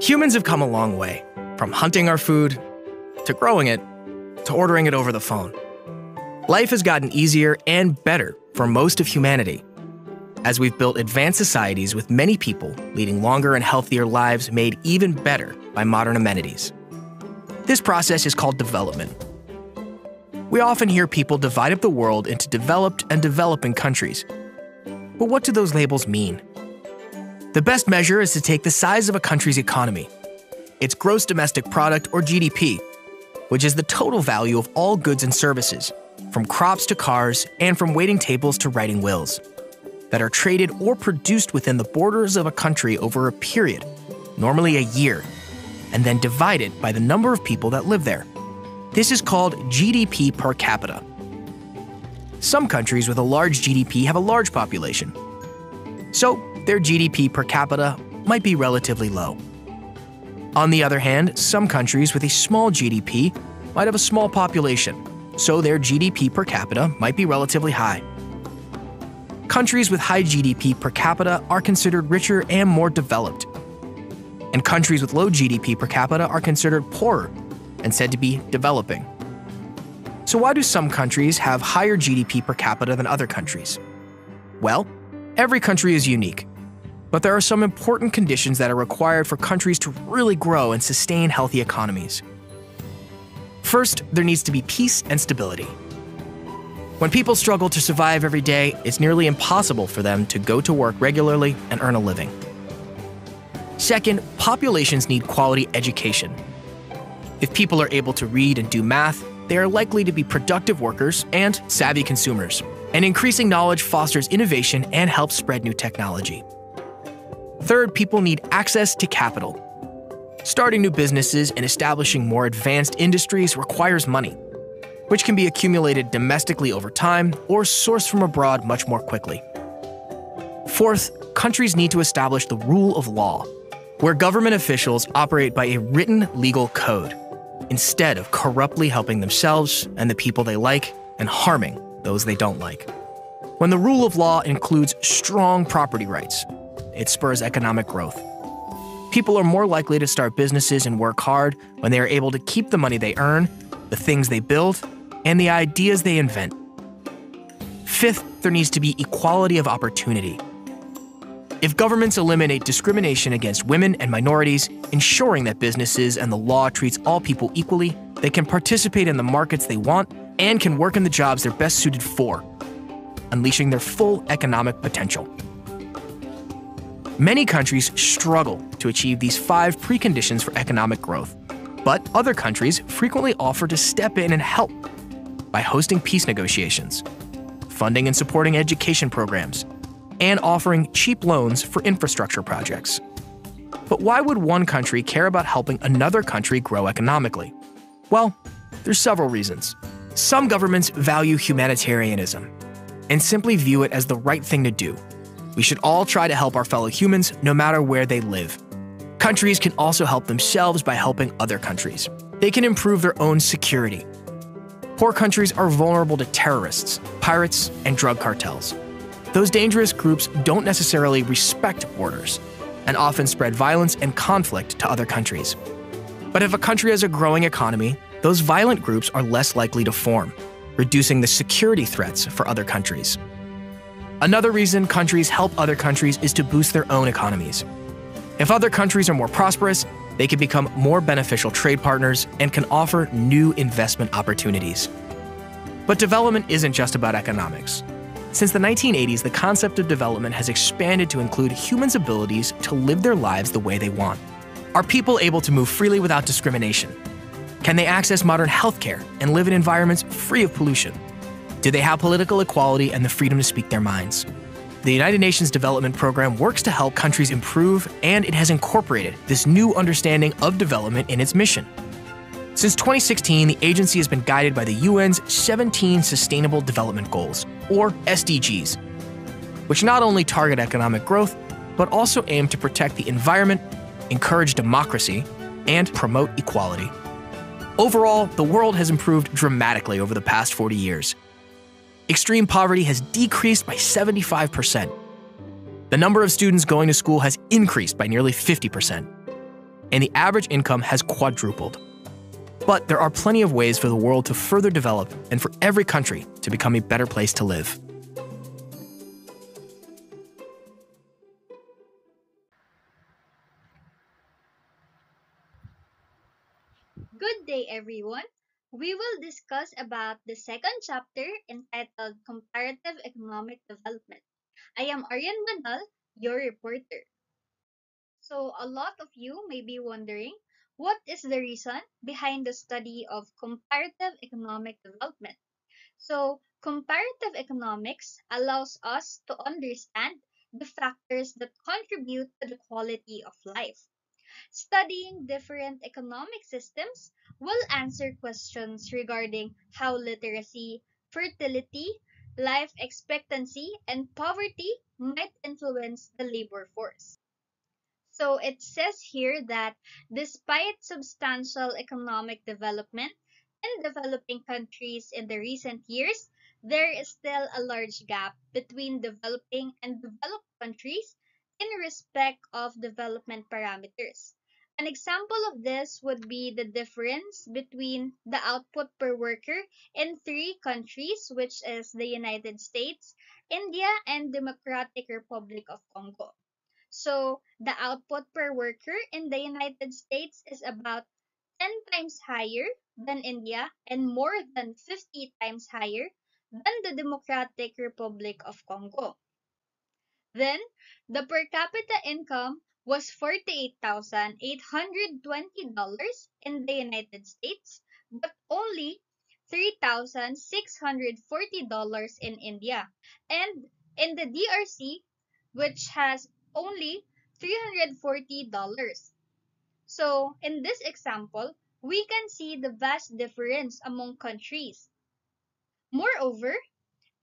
Humans have come a long way, from hunting our food, to growing it, to ordering it over the phone. Life has gotten easier and better for most of humanity, as we've built advanced societies with many people leading longer and healthier lives made even better by modern amenities. This process is called development. We often hear people divide up the world into developed and developing countries. But what do those labels mean? The best measure is to take the size of a country's economy, its gross domestic product or GDP, which is the total value of all goods and services, from crops to cars and from waiting tables to writing wills, that are traded or produced within the borders of a country over a period, normally a year, and then divided by the number of people that live there. This is called GDP per capita. Some countries with a large GDP have a large population, so their GDP per capita might be relatively low. On the other hand, some countries with a small GDP might have a small population, so their GDP per capita might be relatively high. Countries with high GDP per capita are considered richer and more developed, and countries with low GDP per capita are considered poorer and said to be developing. So why do some countries have higher GDP per capita than other countries? Well, every country is unique, but there are some important conditions that are required for countries to really grow and sustain healthy economies. First, there needs to be peace and stability. When people struggle to survive every day, it's nearly impossible for them to go to work regularly and earn a living. Second, populations need quality education. If people are able to read and do math, they are likely to be productive workers and savvy consumers, and increasing knowledge fosters innovation and helps spread new technology. Third, people need access to capital. Starting new businesses and establishing more advanced industries requires money, which can be accumulated domestically over time or sourced from abroad much more quickly. Fourth, countries need to establish the rule of law, where government officials operate by a written legal code, instead of corruptly helping themselves and the people they like and harming those they don't like. When the rule of law includes strong property rights, it spurs economic growth. People are more likely to start businesses and work hard when they are able to keep the money they earn, the things they build, and the ideas they invent. Fifth, there needs to be equality of opportunity. If governments eliminate discrimination against women and minorities, ensuring that businesses and the law treats all people equally, they can participate in the markets they want and can work in the jobs they're best suited for, unleashing their full economic potential. Many countries struggle to achieve these 5 preconditions for economic growth, but other countries frequently offer to step in and help by hosting peace negotiations, funding and supporting education programs, and offering cheap loans for infrastructure projects. But why would one country care about helping another country grow economically? Well, there's several reasons. Some governments value humanitarianism and simply view it as the right thing to do. We should all try to help our fellow humans no matter where they live. Countries can also help themselves by helping other countries. They can improve their own security. Poor countries are vulnerable to terrorists, pirates, and drug cartels. Those dangerous groups don't necessarily respect borders and often spread violence and conflict to other countries. But if a country has a growing economy, those violent groups are less likely to form, reducing the security threats for other countries. Another reason countries help other countries is to boost their own economies. If other countries are more prosperous, they can become more beneficial trade partners and can offer new investment opportunities. But development isn't just about economics. Since the 1980s, the concept of development has expanded to include humans' abilities to live their lives the way they want. Are people able to move freely without discrimination? Can they access modern healthcare and live in environments free of pollution? Do they have political equality and the freedom to speak their minds? The United Nations Development Program works to help countries improve, and it has incorporated this new understanding of development in its mission. Since 2016, the agency has been guided by the UN's 17 Sustainable Development Goals, or SDGs, which not only target economic growth, but also aim to protect the environment, encourage democracy, and promote equality. Overall, the world has improved dramatically over the past 40 years. Extreme poverty has decreased by 75%. The number of students going to school has increased by nearly 50%. and the average income has quadrupled. But there are plenty of ways for the world to further develop and for every country to become a better place to live. Good day, everyone. We will discuss about the second chapter entitled Comparative Economic Development. I am Aryan Manal, your reporter. So, a lot of you may be wondering, what is the reason behind the study of comparative economic development? So, comparative economics allows us to understand the factors that contribute to the quality of life. Studying different economic systems will answer questions regarding how literacy, fertility, life expectancy, and poverty might influence the labor force. So it says here that despite substantial economic development in developing countries in the recent years, there is still a large gap between developing and developed countries in respect of development parameters. An example of this would be the difference between the output per worker in three countries, which is the United States, India, and Democratic Republic of Congo. So the output per worker in the United States is about 10 times higher than India and more than 50 times higher than the Democratic Republic of Congo. Then, the per capita income was $48,820 in the United States, but only $3,640 in India. And in the DRC, which has only $340. So, in this example, we can see the vast difference among countries. Moreover,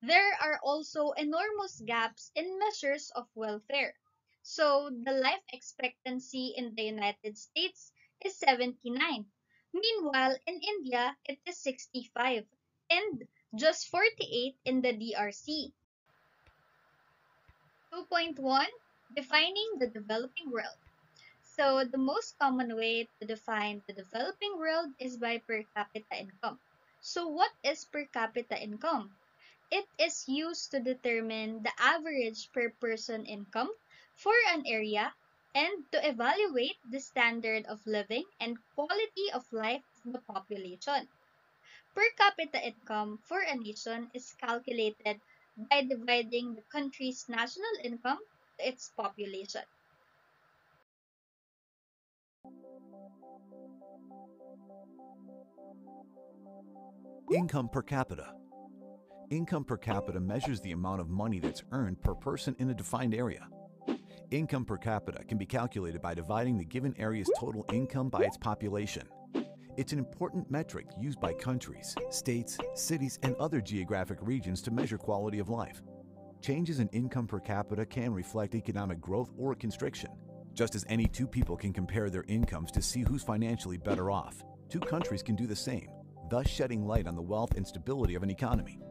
there are also enormous gaps in measures of welfare. So, the life expectancy in the United States is 79. Meanwhile, in India, it is 65 and just 48 in the DRC. 2.1 Defining the Developing World. So, the most common way to define the developing world is by per capita income. So, what is per capita income? It is used to determine the average per person income for an area and to evaluate the standard of living and quality of life of the population. Per capita income for a nation is calculated by dividing the country's national income to its population. Income per capita. Income per capita measures the amount of money that's earned per person in a defined area. Income per capita can be calculated by dividing the given area's total income by its population. It's an important metric used by countries, states, cities, and other geographic regions to measure quality of life. Changes in income per capita can reflect economic growth or constriction. Just as any two people can compare their incomes to see who's financially better off, two countries can do the same, thus shedding light on the wealth and stability of an economy.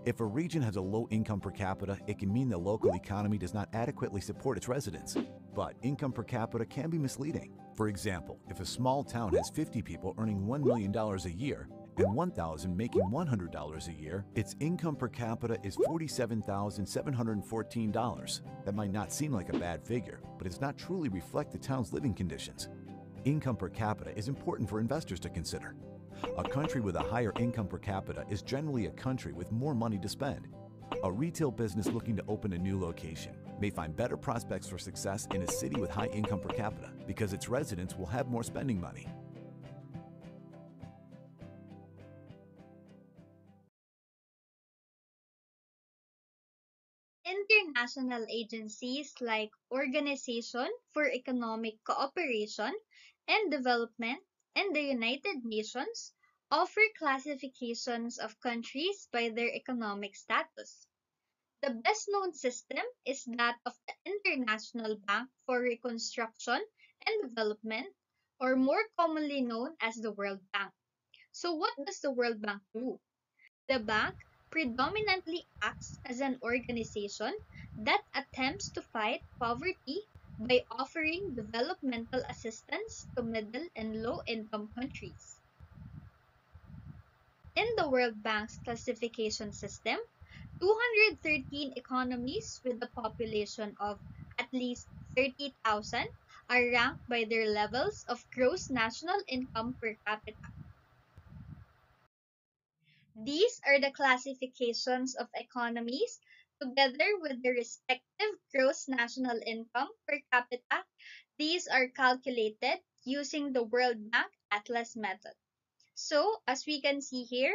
If a region has a low income per capita, it can mean the local economy does not adequately support its residents. But income per capita can be misleading. For example, if a small town has 50 people earning $1 million a year and 1,000 making $100 a year, its income per capita is $47,714. That might not seem like a bad figure, but it does not truly reflect the town's living conditions. Income per capita is important for investors to consider. A country with a higher income per capita is generally a country with more money to spend. A retail business looking to open a new location may find better prospects for success in a city with high income per capita because its residents will have more spending money. International agencies like Organization for Economic Cooperation and Development and the United Nations offer classifications of countries by their economic status. The best known system is that of the International Bank for Reconstruction and Development, or more commonly known as the World Bank. So, what does the World Bank do? The bank predominantly acts as an organization that attempts to fight poverty by offering developmental assistance to middle and low income countries. In the World Bank's classification system, 213 economies with a population of at least 30,000 are ranked by their levels of gross national income per capita. These are the classifications of economies together with their respective gross national income per capita. These are calculated using the World Bank Atlas method. So, as we can see here,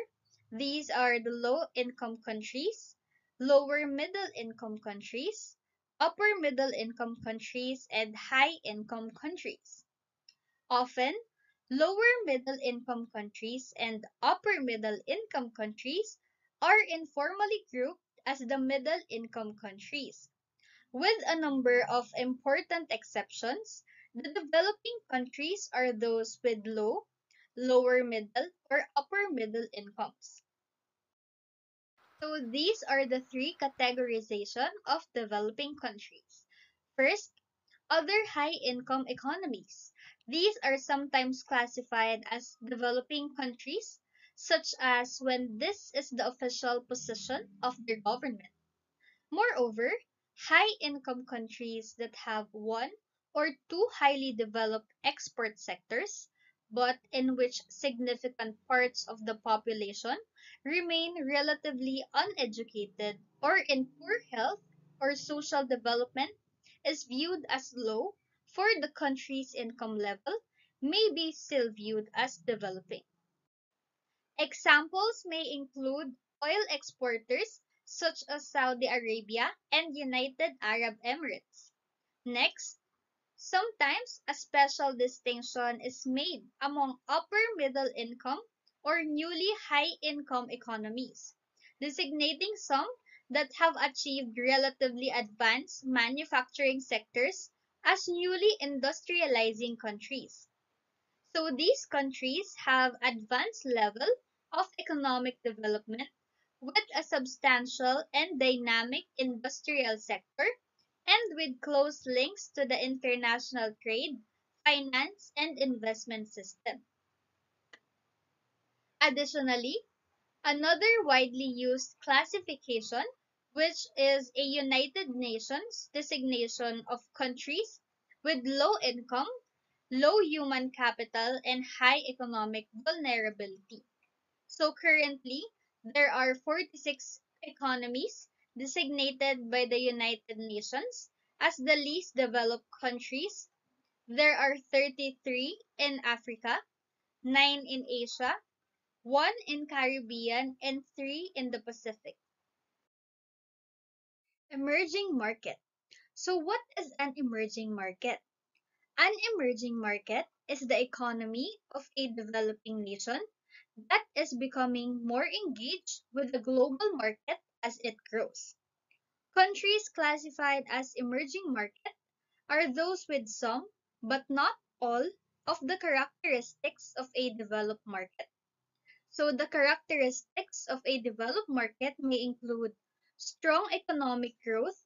these are the low income countries, lower middle income countries, upper middle income countries, and high income countries. Often, lower middle income countries and upper middle income countries are informally grouped as the middle income countries. With a number of important exceptions, the developing countries are those with low, lower middle, or upper middle incomes. So these are the three categorization of developing countries. First, other high-income economies. These are sometimes classified as developing countries, such as when this is the official position of their government. Moreover, high-income countries that have one or two highly developed export sectors, but in which significant parts of the population remain relatively uneducated or in poor health or social development, is viewed as low for the country's income level, may be still viewed as developing. Examples may include oil exporters such as Saudi Arabia and United Arab Emirates. Next, sometimes a special distinction is made among upper middle income or newly high income economies, designating some that have achieved relatively advanced manufacturing sectors as newly industrializing countries. So these countries have advanced level of economic development with a substantial and dynamic industrial sector and with close links to the international trade, finance, and investment system. Additionally, another widely used classification, which is a United Nations designation of countries with low income, low human capital, and high economic vulnerability. So currently, there are 46 economies designated by the United Nations as the least developed countries. There are 33 in Africa, 9 in Asia, 1 in Caribbean, and 3 in the Pacific. Emerging market. So what is an emerging market? An emerging market is the economy of a developing nation that is becoming more engaged with the global market as it grows. Countries classified as emerging market are those with some, but not all, of the characteristics of a developed market. So the characteristics of a developed market may include strong economic growth,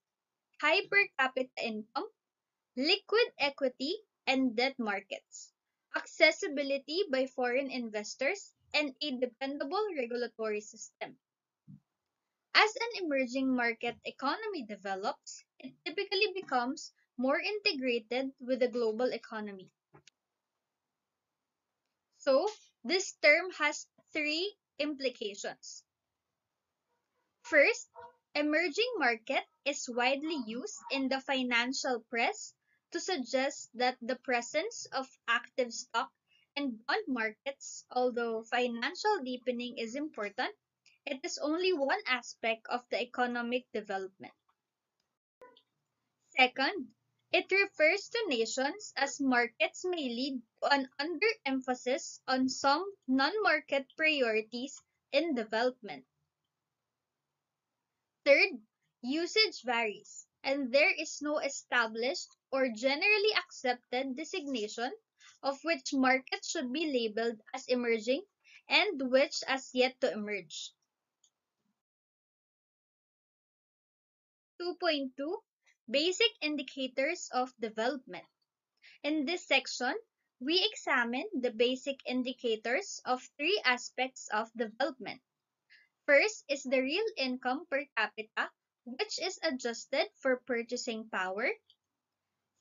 high per capita income, liquid equity and debt markets, accessibility by foreign investors, and a dependable regulatory system. As an emerging market economy develops, it typically becomes more integrated with the global economy. So, this term has three implications. First, emerging market is widely used in the financial press to suggest that the presence of active stock and bond markets, although financial deepening is important, it is only one aspect of the economic development. Second, it refers to nations as markets may lead to an underemphasis on some non-market priorities in development. Third, usage varies, and there is no established or generally accepted designation of which markets should be labeled as emerging and which as yet to emerge. 2.2 Basic Indicators of Development. In this section, we examine the basic indicators of three aspects of development. First is the real income per capita, which is adjusted for purchasing power.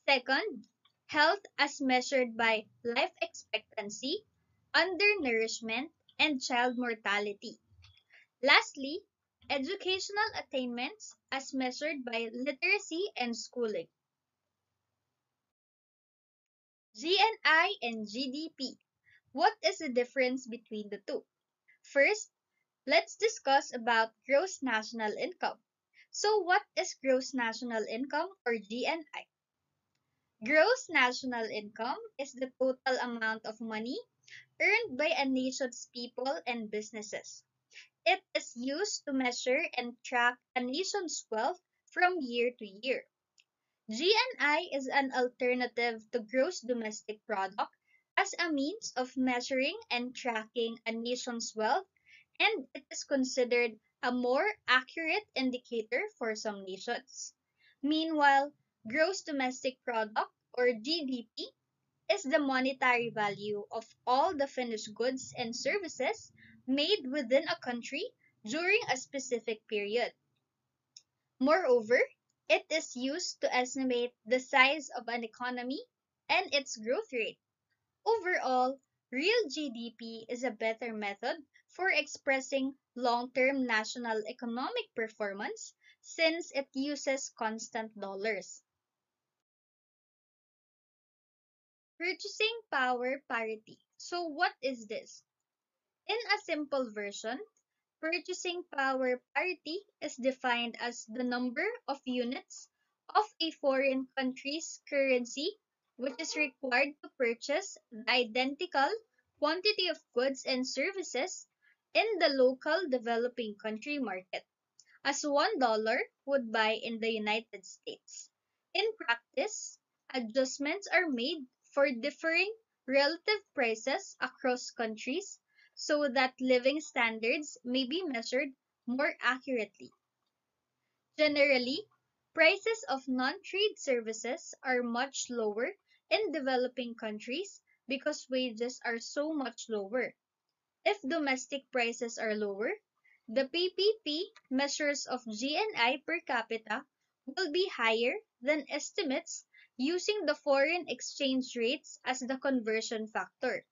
Second, health as measured by life expectancy, undernourishment, and child mortality. Lastly, educational attainments as measured by literacy and schooling. GNI and GDP. What is the difference between the two? First, let's discuss about gross national income. So what is gross national income or GNI? Gross national income is the total amount of money earned by a nation's people and businesses. It is used to measure and track a nation's wealth from year to year. GNI is an alternative to gross domestic product as a means of measuring and tracking a nation's wealth, and it is considered a more accurate indicator for some nations. Meanwhile, gross domestic product or GDP is the monetary value of all the finished goods and services made within a country during a specific period. Moreover, it is used to estimate the size of an economy and its growth rate. Overall, real GDP is a better method for expressing long-term national economic performance since it uses constant dollars. Purchasing power parity. So what is this? In a simple version, purchasing power parity is defined as the number of units of a foreign country's currency which is required to purchase the identical quantity of goods and services in the local developing country market, as $1 would buy in the United States. In practice, adjustments are made for differing relative prices across countries so that living standards may be measured more accurately. Generally, prices of non-trade services are much lower in developing countries because wages are so much lower. If domestic prices are lower, the PPP measures of GNI per capita will be higher than estimates using the foreign exchange rates as the conversion factor.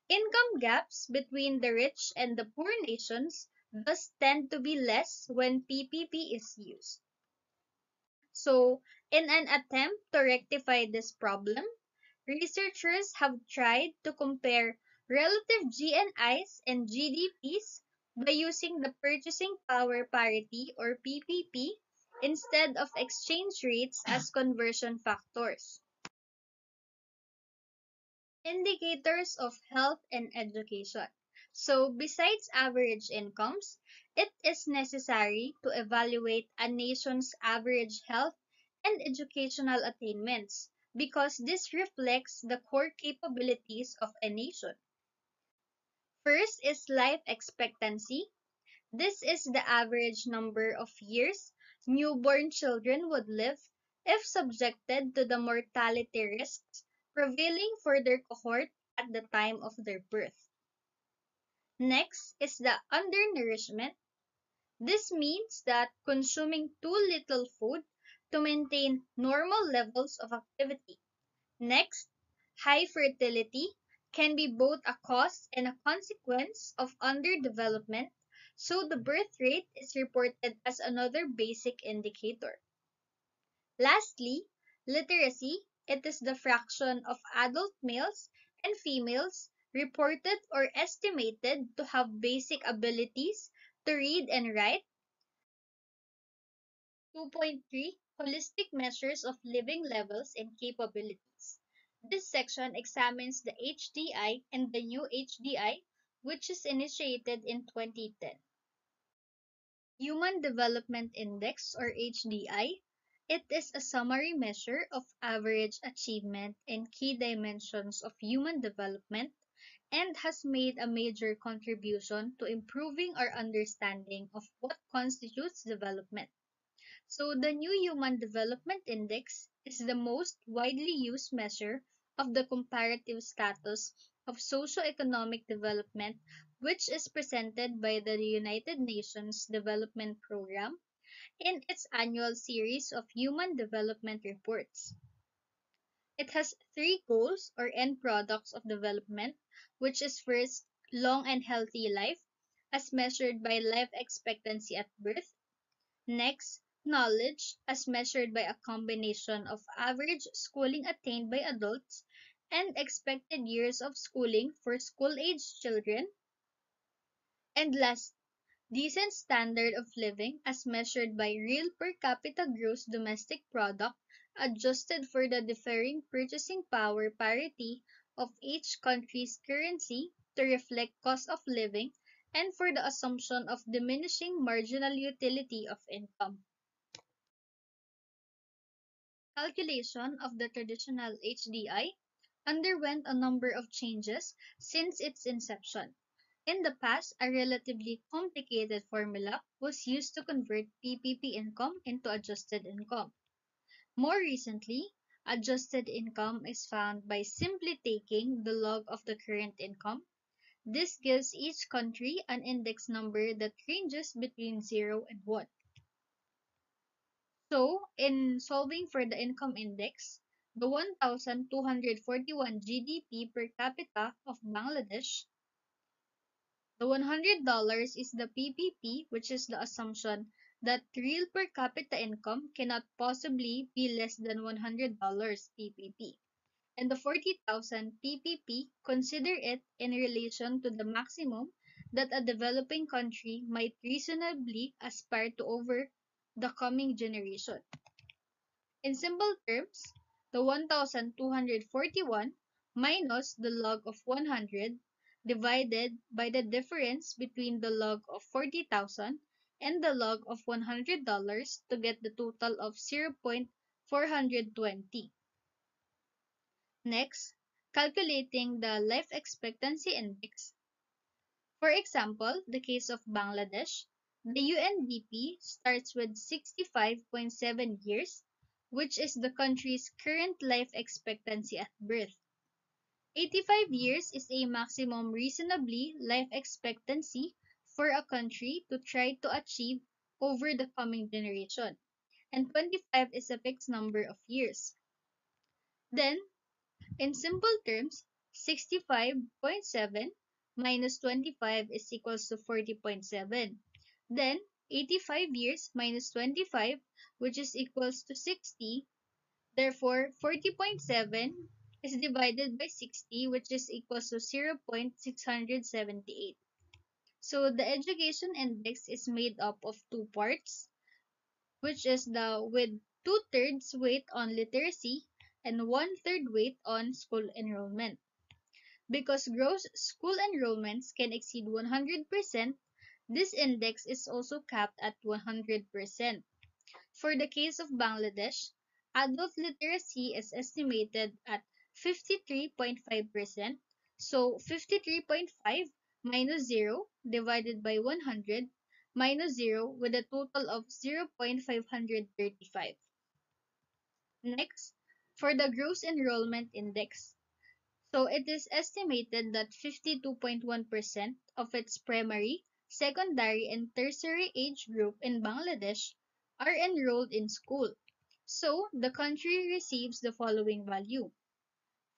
Income gaps between the rich and the poor nations thus tend to be less when PPP is used. So, in an attempt to rectify this problem, researchers have tried to compare relative GNIs and GDPs by using the purchasing power parity or PPP instead of exchange rates as conversion factors. Indicators of health and education. So, besides average incomes, it is necessary to evaluate a nation's average health and educational attainments because this reflects the core capabilities of a nation. First is life expectancy. This is the average number of years newborn children would live if subjected to the mortality risks prevailing for their cohort at the time of their birth. Next is the undernourishment. This means that consuming too little food to maintain normal levels of activity. Next, high fertility can be both a cause and a consequence of underdevelopment, so the birth rate is reported as another basic indicator. Lastly, literacy. It is the fraction of adult males and females reported or estimated to have basic abilities to read and write. 2.3 Holistic Measures of Living Levels and Capabilities. This section examines the HDI and the new HDI, which is initiated in 2010. Human Development Index or HDI. It is a summary measure of average achievement in key dimensions of human development and has made a major contribution to improving our understanding of what constitutes development. So, the new Human Development Index is the most widely used measure of the comparative status of socioeconomic development, which is presented by the United Nations Development Program in its annual series of Human Development Reports. It has three goals or end products of development, which is first, long and healthy life, as measured by life expectancy at birth. Next, knowledge, as measured by a combination of average schooling attained by adults and expected years of schooling for school-aged children. And last, decent standard of living, as measured by real per capita gross domestic product, adjusted for the differing purchasing power parity of each country's currency to reflect cost of living and for the assumption of diminishing marginal utility of income. Calculation of the traditional HDI underwent a number of changes since its inception. In the past, a relatively complicated formula was used to convert PPP income into adjusted income. More recently, adjusted income is found by simply taking the log of the current income. This gives each country an index number that ranges between 0 and 1. So, in solving for the income index, the 1,241 GDP per capita of Bangladesh, the $100 is the PPP, which is the assumption that real per capita income cannot possibly be less than $100 PPP. And the 40,000 PPP, consider it in relation to the maximum that a developing country might reasonably aspire to over the coming generation. In simple terms, the 1,241 minus the log of 100 divided by the difference between the log of 40,000 and the log of $100 to get the total of 0.420. Next, calculating the life expectancy index. For example, the case of Bangladesh, the UNDP starts with 65.7 years, which is the country's current life expectancy at birth. 85 years is a maximum reasonably life expectancy for a country to try to achieve over the coming generation, and 25 is a fixed number of years. Then, in simple terms, 65.7 minus 25 is equals to 40.7. Then, 85 years minus 25, which is equals to 60. Therefore, 40.7 is divided by 60, which is equals to 0.678. So, the education index is made up of two parts, which is the with two-thirds weight on literacy and one-third weight on school enrollment. Because gross school enrollments can exceed 100%, this index is also capped at 100%. For the case of Bangladesh, adult literacy is estimated at 53.5%, so 53.5 minus 0 divided by 100 minus 0 with a total of 0.535. Next, for the gross enrollment index. So it is estimated that 52.1% of its primary, secondary, and tertiary age group in Bangladesh are enrolled in school. So the country receives the following value: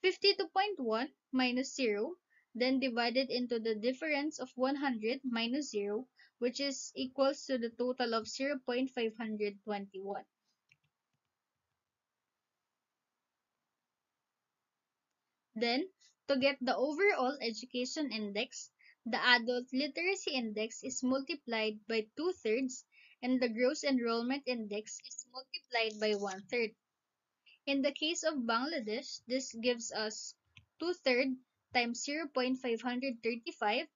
52.1 minus 0, then divided into the difference of 100 minus 0, which is equals to the total of 0.521. Then, to get the overall education index, the adult literacy index is multiplied by two-thirds and the gross enrollment index is multiplied by one-third. In the case of Bangladesh, this gives us two-thirds times 0.535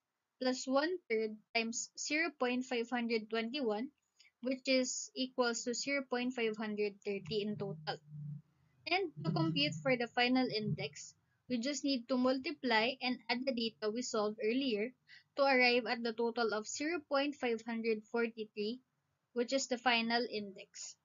plus one-third times 0.521, which is equals to 0.530 in total. And to compute for the final index, we just need to multiply and add the data we solved earlier to arrive at the total of 0.543, which is the final index.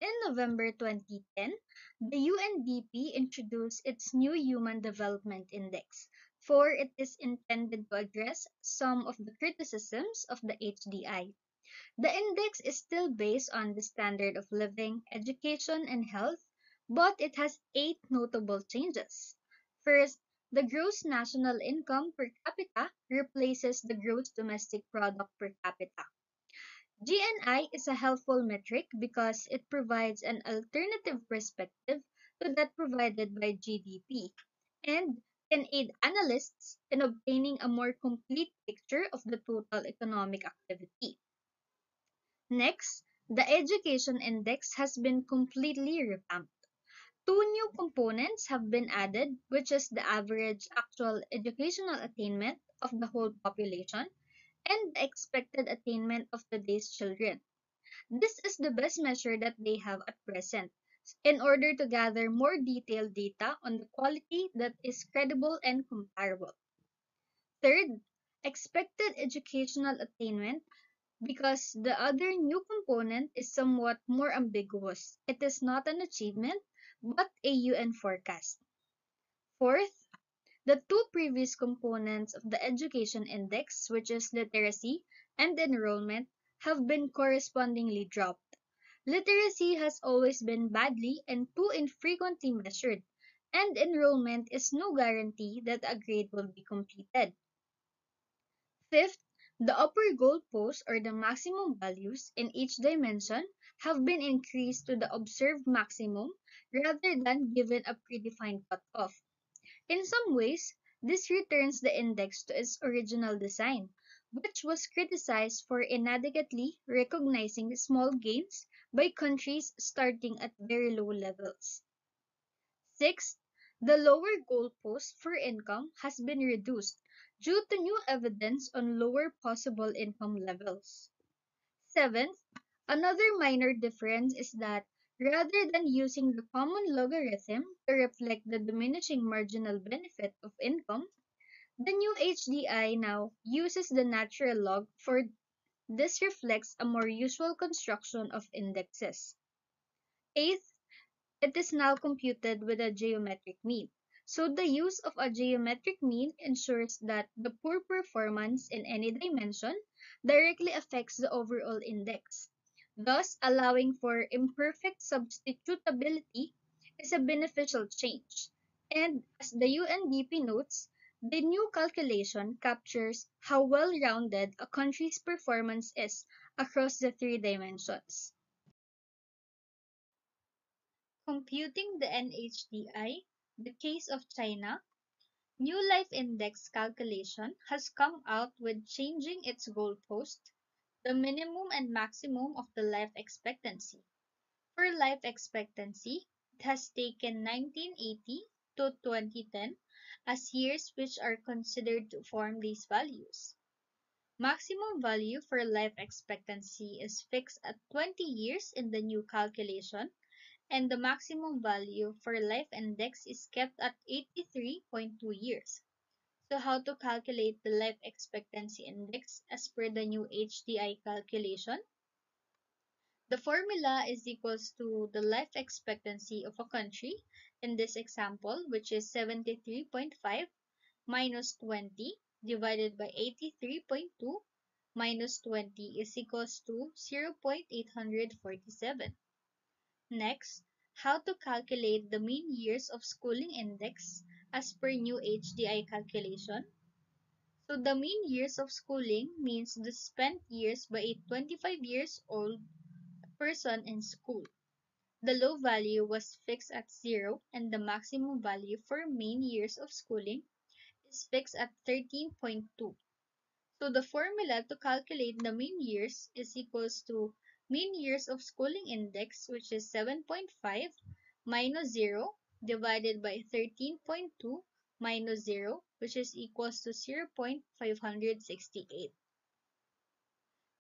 In November 2010, the UNDP introduced its new Human Development Index, for it is intended to address some of the criticisms of the HDI. The index is still based on the standard of living, education, and health, but it has 8 notable changes. First, the gross national income per capita replaces the gross domestic product per capita. GNI is a helpful metric because it provides an alternative perspective to that provided by GDP and can aid analysts in obtaining a more complete picture of the total economic activity. Next, the Education Index has been completely revamped. 2 new components have been added, which is the average actual educational attainment of the whole population and the expected attainment of today's children. This is the best measure that they have at present in order to gather more detailed data on the quality that is credible and comparable. Third, expected educational attainment, because the other new component is somewhat more ambiguous. It is not an achievement, but a UN forecast. Fourth, the 2 previous components of the education index, which is literacy and enrollment, have been correspondingly dropped. Literacy has always been badly and too infrequently measured, and enrollment is no guarantee that a grade will be completed. Fifth, the upper goalposts or the maximum values in each dimension have been increased to the observed maximum rather than given a predefined cutoff. In some ways, this returns the index to its original design, which was criticized for inadequately recognizing small gains by countries starting at very low levels. Sixth, the lower goalpost for income has been reduced due to new evidence on lower possible income levels. Seventh, another minor difference is that rather than using the common logarithm to reflect the diminishing marginal benefit of income, the new HDI now uses the natural log, for this reflects a more usual construction of indexes. Eighth, it is now computed with a geometric mean. So the use of a geometric mean ensures that the poor performance in any dimension directly affects the overall index. Thus, allowing for imperfect substitutability is a beneficial change. And as the UNDP notes, the new calculation captures how well-rounded a country's performance is across the 3 dimensions. Computing the NHDI, the case of China, New Life Index calculation has come out with changing its goalpost, the minimum and maximum of the life expectancy. For life expectancy, it has taken 1980 to 2010 as years which are considered to form these values. Maximum value for life expectancy is fixed at 20 years in the new calculation, and the maximum value for life index is kept at 83.2 years. So how to calculate the life expectancy index as per the new HDI calculation? The formula is equals to the life expectancy of a country, in this example, which is 73.5 minus 20 divided by 83.2 minus 20 is equals to 0.847. Next, how to calculate the mean years of schooling index as per new HDI calculation. So the mean years of schooling means the spent years by a 25 years old person in school. The low value was fixed at 0 and the maximum value for mean years of schooling is fixed at 13.2. So the formula to calculate the mean years is equals to mean years of schooling index, which is 7.5 minus 0 divided by 13.2 minus 0, which is equals to 0.568.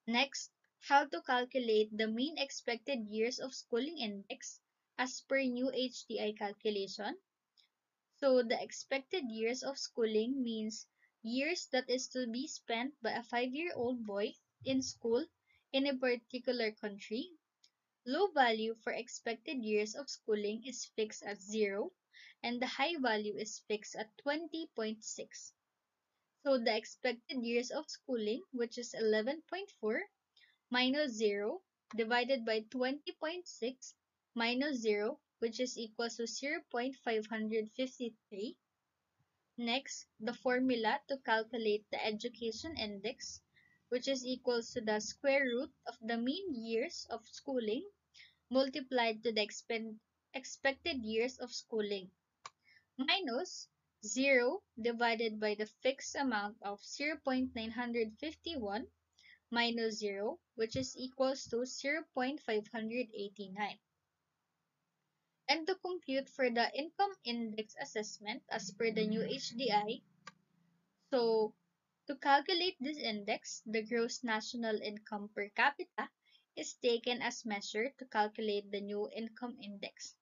Next, how to calculate the mean expected years of schooling index as per new HDI calculation. So the expected years of schooling means years that is to be spent by a 5-year-old boy in school in a particular country. Low value for expected years of schooling is fixed at 0, and the high value is fixed at 20.6. So the expected years of schooling, which is 11.4, minus 0, divided by 20.6 minus 0, which is equals to 0.553. Next, the formula to calculate the education index, which is equals to the square root of the mean years of schooling multiplied to the expected years of schooling, minus 0 divided by the fixed amount of 0.951 minus 0, which is equals to 0.589. And to compute for the income index assessment as per the new HDI, so to calculate this index, the gross national income per capita is taken as measure to calculate the new income index.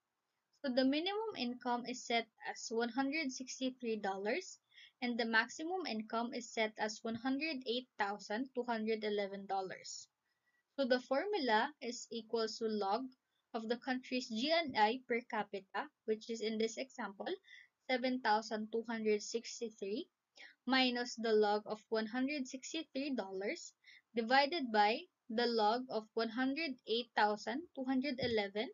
So the minimum income is set as $163 and the maximum income is set as $108,211. So the formula is equals to log of the country's GNI per capita, which is in this example 7,263, minus the log of $163 divided by the log of 108,211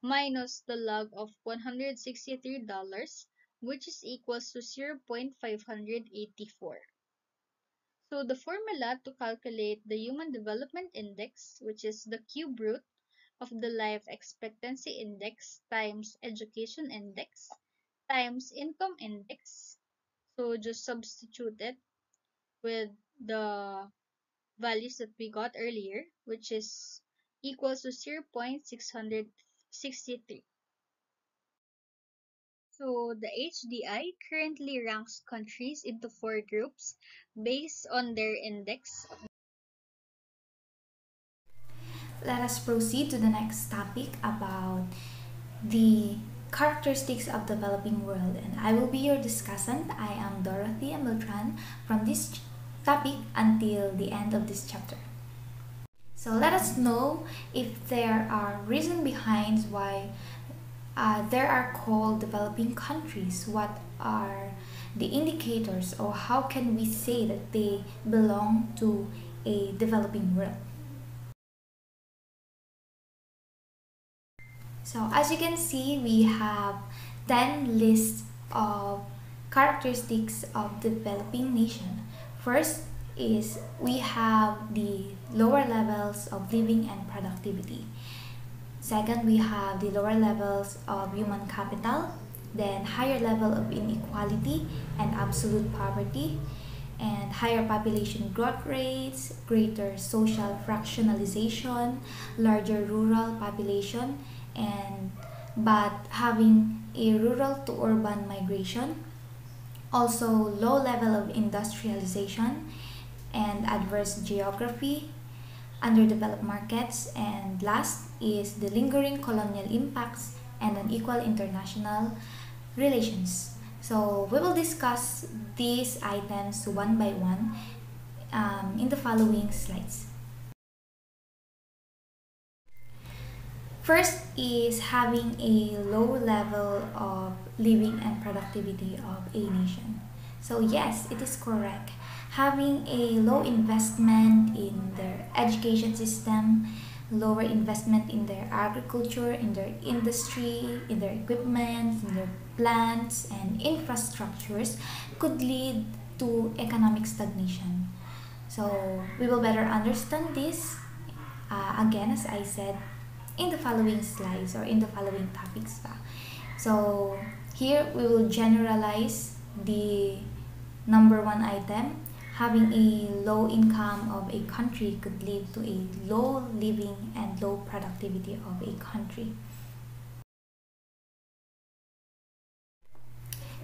minus the log of $163, which is equals to 0.584. So the formula to calculate the Human Development Index, which is the cube root of the Life Expectancy Index times Education Index times Income Index. So just substitute it with the values that we got earlier, which is equals to 0.663. So the HDI currently ranks countries into 4 groups based on their index. Let us proceed to the next topic about the characteristics of developing world, and I will be your discussant. I am Dorothy Beltran from this topic until the end of this chapter. So let us know if there are reasons behind why there are called developing countries. What are the indicators, or how can we say that they belong to a developing world? So as you can see, we have 10 lists of characteristics of developing nation. First is we have the lower levels of living and productivity. Second, we have the lower levels of human capital, then higher level of inequality and absolute poverty, and higher population growth rates, greater social fractionalization, larger rural population, and but having a rural to urban migration, also low level of industrialization and adverse geography, underdeveloped markets, and last is the lingering colonial impacts and unequal international relations. So we will discuss these items one by one in the following slides. First is having a low level of living and productivity of a nation. So yes, it is correct. Having a low investment in their education system, lower investment in their agriculture, in their industry, in their equipment, in their plants and infrastructures could lead to economic stagnation. So we will better understand this again, as I said, in the following slides or in the following topics. So here we will generalize the number one item. Having a low income of a country could lead to a low living and low productivity of a country.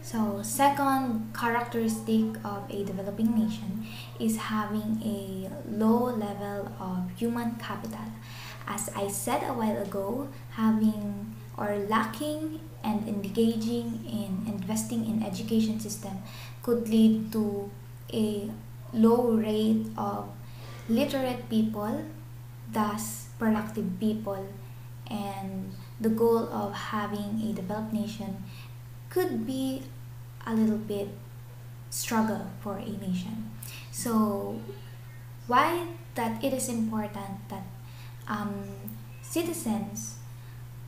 So second characteristic of a developing nation is having a low level of human capital. As I said a while ago, having or lacking and engaging in investing in education system could lead to a low rate of literate people, thus productive people, and the goal of having a developed nation could be a little bit struggle for a nation. So why that it is important that um, citizens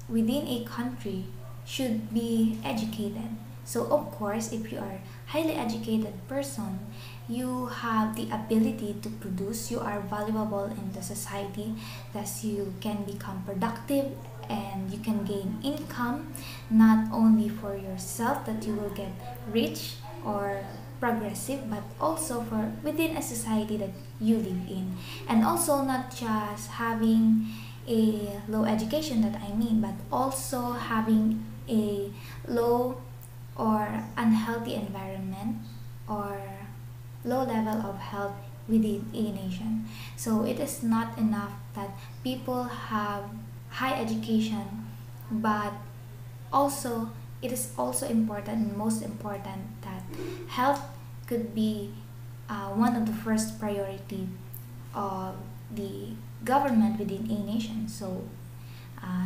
within a country should be educated. So of course, if you are highly educated person, you have the ability to produce, you are valuable in the society, thus you can become productive and you can gain income not only for yourself that you will get rich or progressive, but also for within a society that you live in. And also not just having a low education that I mean, but also having a low or unhealthy environment or low level of health within a nation. So it is not enough that people have high education, but also it is also important and most important that health could be one of the first priority of the government within a nation. So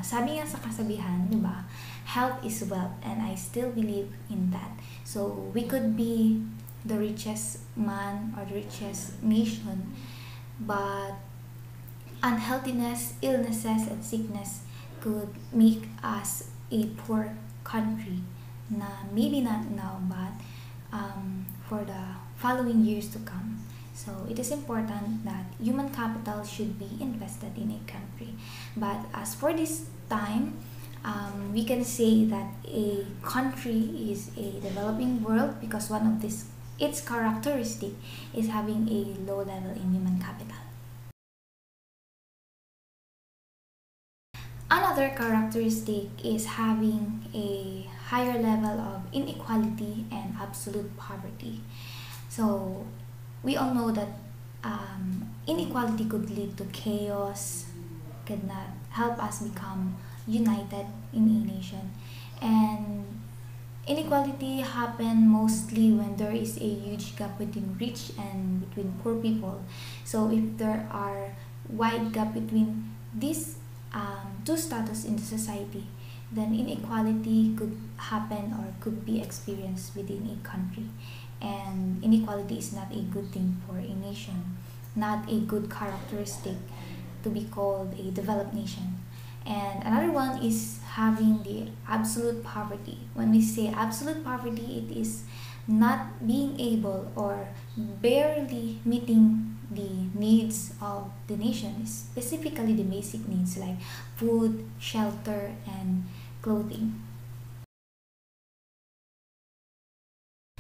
sabi nga sa kasabihan, di ba, health is wealth, and I still believe in that. So we could be the richest man or the richest nation, but unhealthiness, illnesses, and sickness could make us a poor country na maybe not now, but for the following years to come. So it is important that human capital should be invested in a country. But as for this time, we can say that a country is a developing world because one of this its characteristic is having a low level in human capital. Another characteristic is having a higher level of inequality and absolute poverty. So we all know that inequality could lead to chaos, could not help us become united in a nation. And inequality happen mostly when there is a huge gap between rich and between poor people. So if there are wide gap between these two status in the society, then inequality could happen or could be experienced within a country. And inequality is not a good thing for a nation, not a good characteristic to be called a developed nation. And another one is having the absolute poverty. When we say absolute poverty, it is not being able or barely meeting the needs of the nation, specifically the basic needs like food, shelter, and clothing.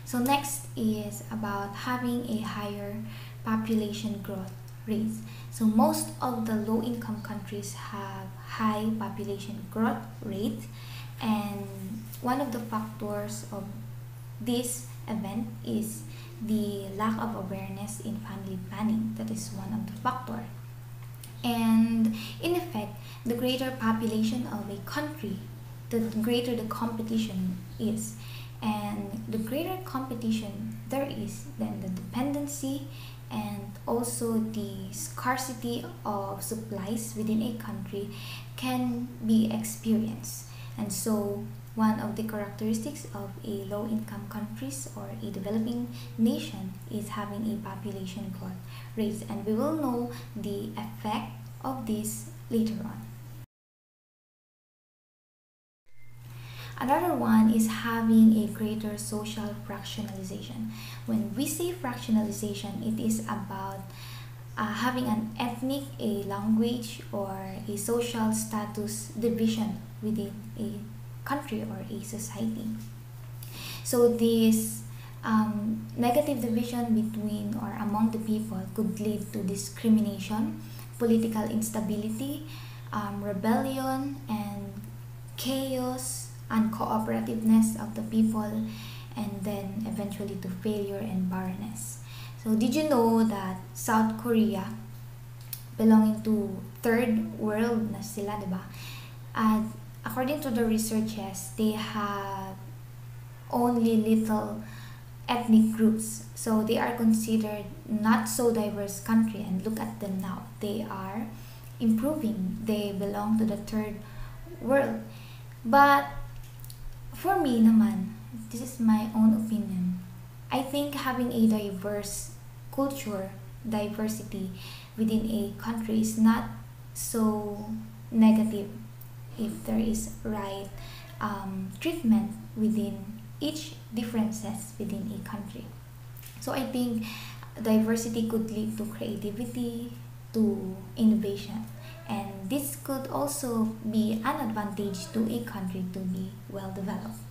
So next is about having a higher population growth rates. So most of the low income countries have high population growth rate, and one of the factors of this event is the lack of awareness in family planning. That is one of the factors. And in effect, the greater population of a country, the greater the competition is. And the greater competition there is, then the dependency and also the scarcity of supplies within a country can be experienced. And so one of the characteristics of a low income countries or a developing nation is having a population growth rate, and we will know the effect of this later on. Another one is having a greater social fractionalization. When we say fractionalization, it is about having an ethnic, a language, or a social status division within a country or a society. So this negative division between or among the people could lead to discrimination, political instability, rebellion, and chaos, uncooperativeness of the people, and then eventually to failure and barrenness. So did you know that South Korea, belonging to third world na sila, diba? According to the researchers, they have only little ethnic groups. So they are considered not so diverse country, and look at them now. They are improving. They belong to the third world. But for me naman, this is my own opinion. I think having a diverse culture, diversity within a country is not so negative if there is right treatment within each differences within a country. So I think diversity could lead to creativity, to innovation, and this could also be an advantage to a country to be well developed.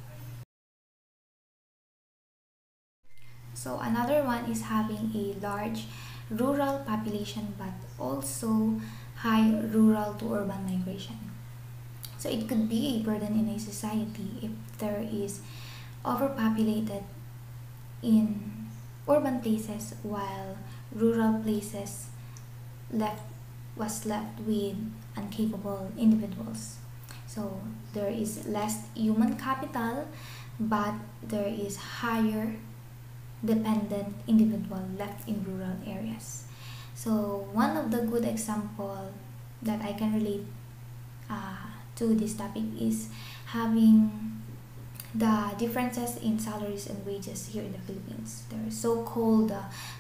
So another one is having a large rural population but also high rural to urban migration. So it could be a burden in a society if there is overpopulated in urban places while rural places left was left with incapable individuals. So there is less human capital but there is higher dependent individual left in rural areas. So one of the good example that I can relate to this topic is having the differences in salaries and wages here in the Philippines. There is so-called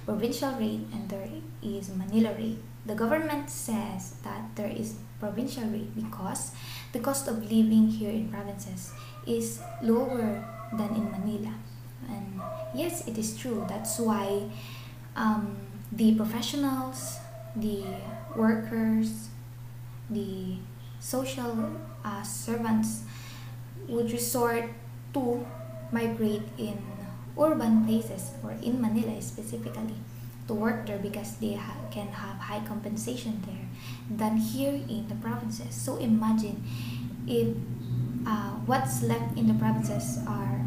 provincial rate and there is Manila rate. The government says that there is provincial rate because the cost of living here in provinces is lower than in Manila. And yes, it is true. That's why the professionals, the workers, the social servants would resort to migrate in urban places or in Manila specifically to work there because they can have high compensation there than here in the provinces. So imagine if what's left in the provinces are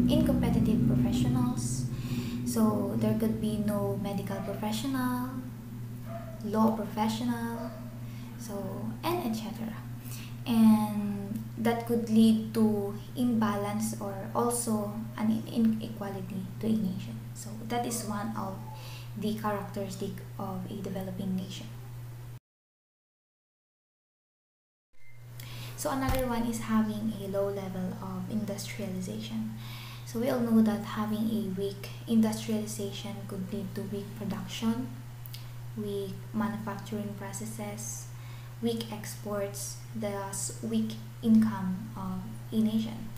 incompetitive professionals. So there could be no medical professional, law professional, so and etc. And that could lead to imbalance or also an inequality to a nation. So that is one of the characteristic of a developing nation. So another one is having a low level of industrialization. So we all know that having a weak industrialization could lead to weak production, weak manufacturing processes, weak exports, thus weak income of a nation.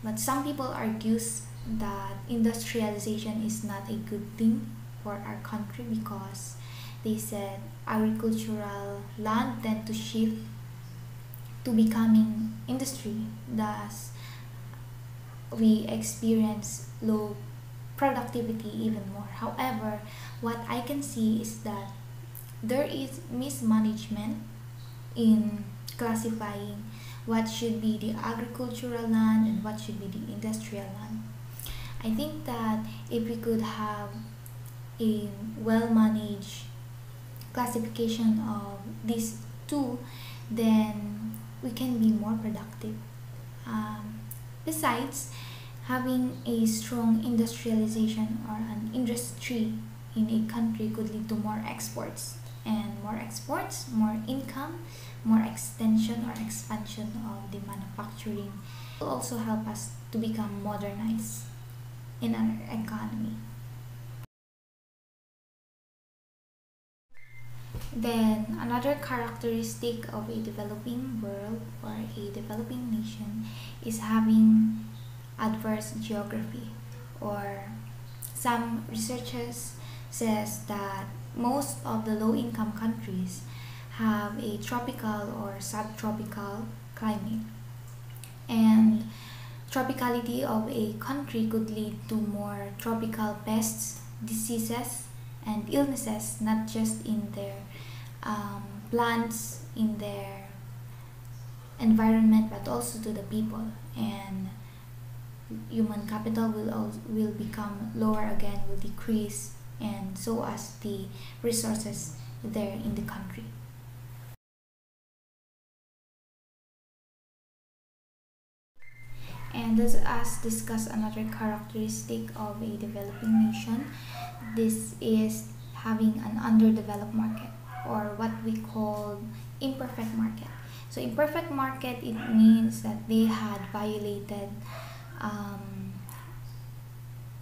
But some people argues that industrialization is not a good thing for our country because they said agricultural land tend to shift to becoming industry, thus we experience low productivity even more. However, what I can see is that there is mismanagement in classifying what should be the agricultural land and what should be the industrial land. I think that if we could have a well-managed classification of these two, then we can be more productive. Besides, having a strong industrialization or an industry in a country could lead to more exports, and more exports, more income, more extension or expansion of the manufacturing will also help us to become modernized in our economy. Then another characteristic of a developing world or a developing nation is having adverse geography, or some researchers says that most of the low income countries have a tropical or subtropical climate, and tropicality of a country could lead to more tropical pests, diseases, and illnesses, not just in their plants, in their environment, but also to the people. And human capital will become lower again, will decrease, and so as the resources there in the country. And let us discuss another characteristic of a developing nation. This is having an underdeveloped market. or what we call imperfect market. So imperfect market, it means that they had violated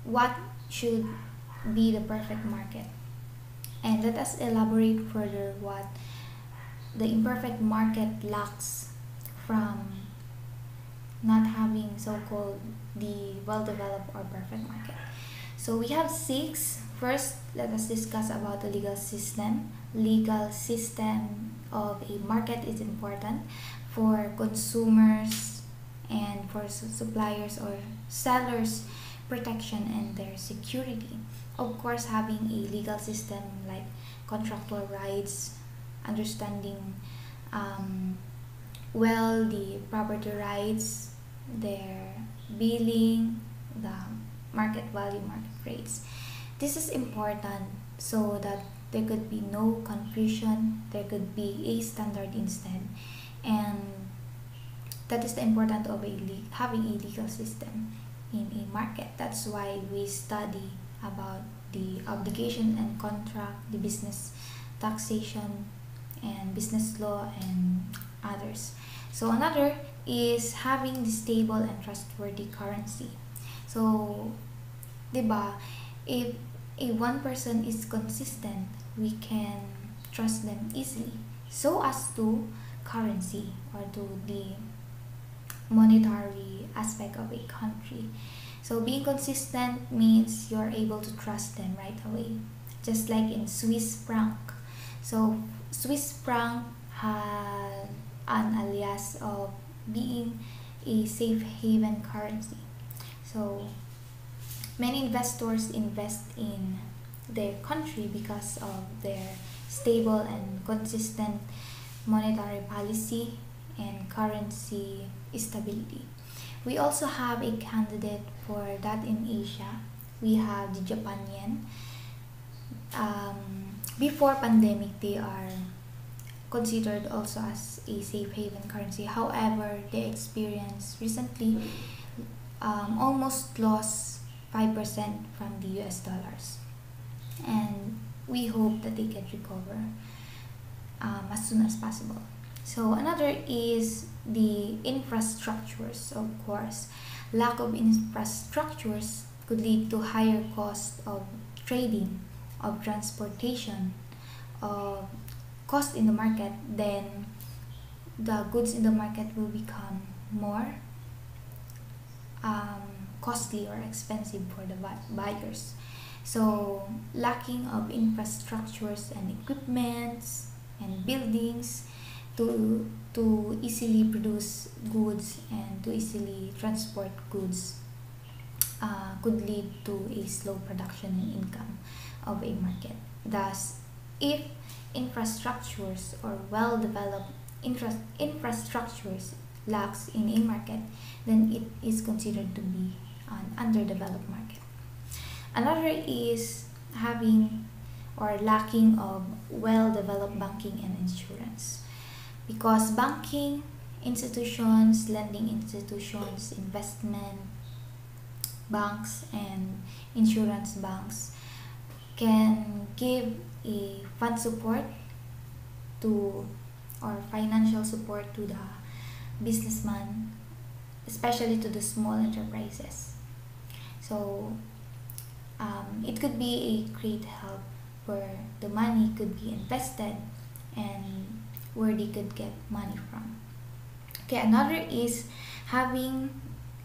what should be the perfect market. And let us elaborate further what the imperfect market lacks from not having so-called the well-developed or perfect market. So we have six. First, let us discuss about the legal system. Legal system of a market is important for consumers and for suppliers or sellers protection and their security. Of course, having a legal system like contractual rights, understanding well the property rights, their billing, the market value, market rates. This is important so that there could be no confusion, there could be a standard instead, and that is the importance of having a legal system in a market. That's why we study about the obligation and contract, the business taxation and business law and others. So another is having the stable and trustworthy currency. So, 'di ba, if a one person is consistent, we can trust them easily. So as to currency or to the monetary aspect of a country. So being consistent means you're able to trust them right away. Just like in Swiss franc. So Swiss franc had an alias of being a safe haven currency. So many investors invest in their country because of their stable and consistent monetary policy and currency stability. We also have a candidate for that in Asia. We have the Japan yen. Before pandemic, they are considered also as a safe haven currency. However, they experienced recently almost lost 5% from the US dollars. And we hope that they can recover as soon as possible. So another is the infrastructures, of course. Lack of infrastructures could lead to higher cost of trading, of transportation, of cost in the market. Then the goods in the market will become more costly or expensive for the buyers. So lacking of infrastructures and equipments and buildings to easily produce goods and to easily transport goods could lead to a slow production and income of a market. Thus, if infrastructures or well-developed infrastructures lacks in a market, then it is considered to be an underdeveloped market. Another is having or lacking of well-developed banking and insurance. Because banking institutions, lending institutions, investment banks, and insurance banks can give a fund support to or financial support to the businessman, especially to the small enterprises. So it could be a great help where the money could be invested and where they could get money from. Okay, another is having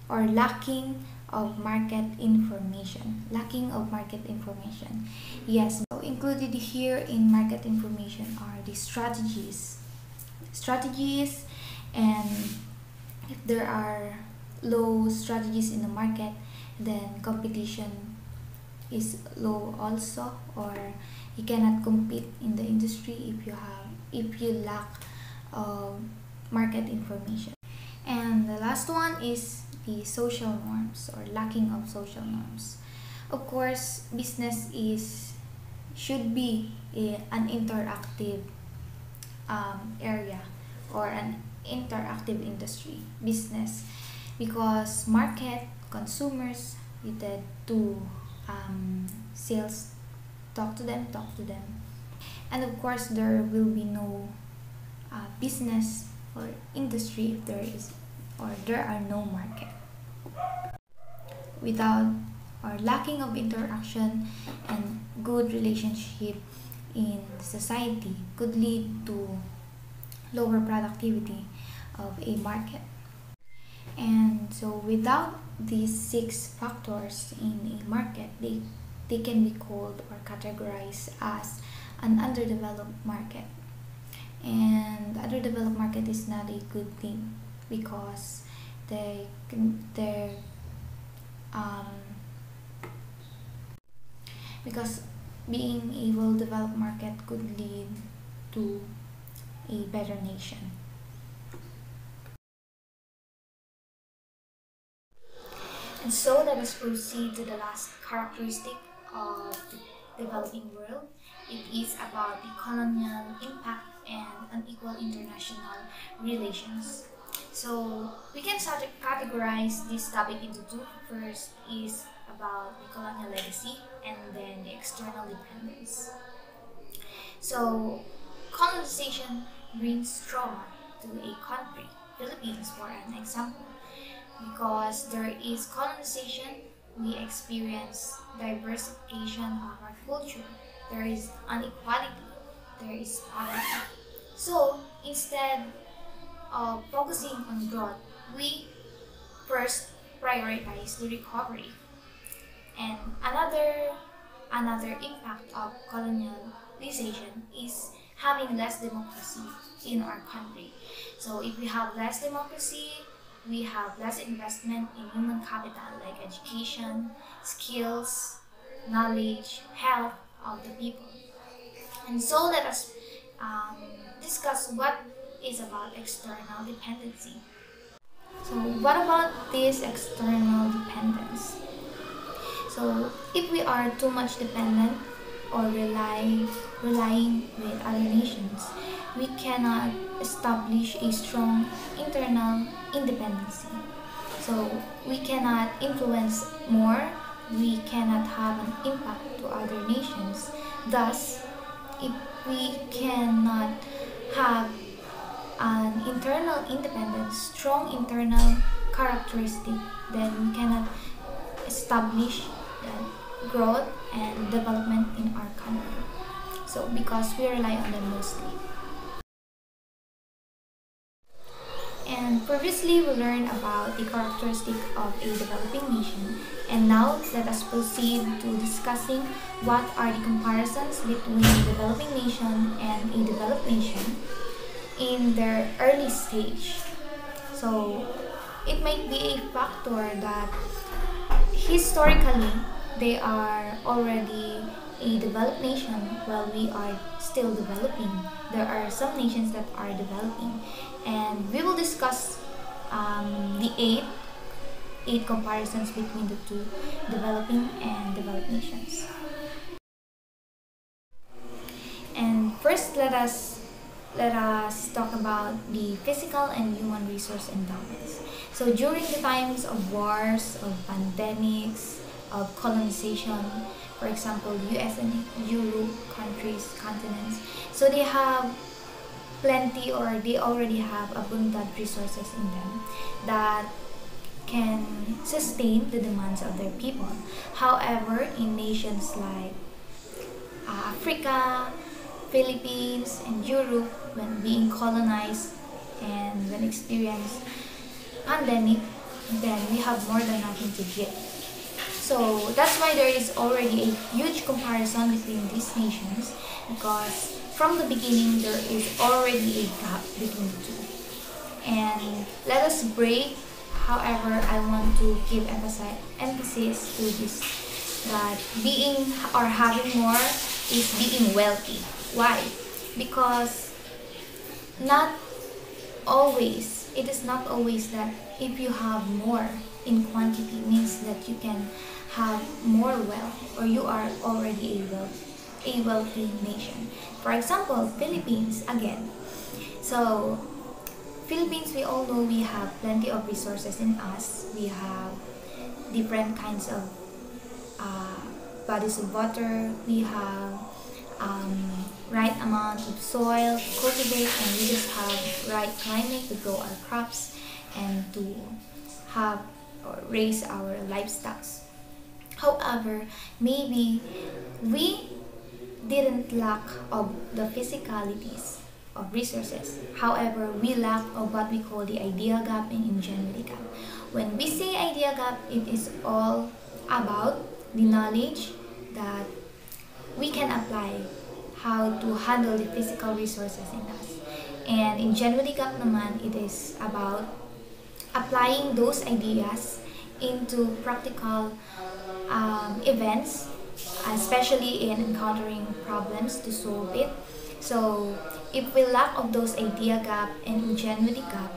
or lacking of market information. Lacking of market information. Yes, so included here in market information are the strategies. Strategies, and if there are low strategies in the market, then competition is low also, or you cannot compete in the industry if you lack market information. And the last one is the social norms or lacking of social norms. Of course, business should be an interactive area or an interactive industry business, because market consumers needed to sales talk to them, And of course, there will be no business or industry if there are no market. Without or lacking of interaction and good relationship in society could lead to lower productivity of a market. And so without these 6 factors in a market, they can be called or categorized as an underdeveloped market. And underdeveloped market is not a good thing because they're um, because being a well-developed market could lead to a better nation. And so let us proceed to the last characteristic of the developing world. It is about the colonial impact and unequal international relations. So we can categorize this topic into two. First is about the colonial legacy and then the external dependence. So colonization brings trauma to a country, Philippines for an example. Because there is colonization, we experience diversification of our culture. There is inequality, there is poverty. So instead of focusing on growth, we first prioritize the recovery. And another impact of colonialization is having less democracy in our country. So if we have less democracy, we have less investment in human capital like education, skills, knowledge, health of the people. And so let us discuss what is about external dependency. So what about this external dependence? So if we are too much dependent or relying with other nations, we cannot establish a strong internal independence. So we cannot influence more, we cannot have an impact to other nations. Thus, if we cannot have an internal independence, strong internal characteristic, then we cannot establish growth and development in our country. So because we rely on them mostly. And previously we learned about the characteristic of a developing nation, and now let us proceed to discussing what are the comparisons between a developing nation and a developed nation in their early stage. So it might be a factor that historically they are already a developed nation while we are still developing. There are some nations that are developing, and we will discuss the eight comparisons between the two developing and developed nations. And first, let us talk about the physical and human resource endowments. So during the times of wars, of pandemics, of colonization, for example, US and Europe countries, continents, so they have plenty or they already have abundant resources in them that can sustain the demands of their people. However, in nations like Africa, Philippines, and Europe, when being colonized and when experienced pandemic, then we have more than nothing to give. So that's why there is already a huge comparison between these nations, because from the beginning there is already a gap between the two. And let us break. However, I want to give emphasis to this, that being or having more is being wealthy. Why? Because not always, it is not always that if you have more in quantity means that you can have more wealth or you are already a wealthy nation. For example, Philippines again. So Philippines, we all know we have plenty of resources in us. We have different kinds of bodies of water. We have right amount of soil to cultivate, and we just have right climate to grow our crops and to have or raise our livestock. However, maybe we didn't lack of the physicalities of resources. However, we lack of what we call the idea gap and ingenuity gap. When we say idea gap, it is all about the knowledge that we can apply how to handle the physical resources in us. And ingenuity gap naman, it is about applying those ideas into practical events, especially in encountering problems to solve it. So if we lack of those idea gap and ingenuity gap,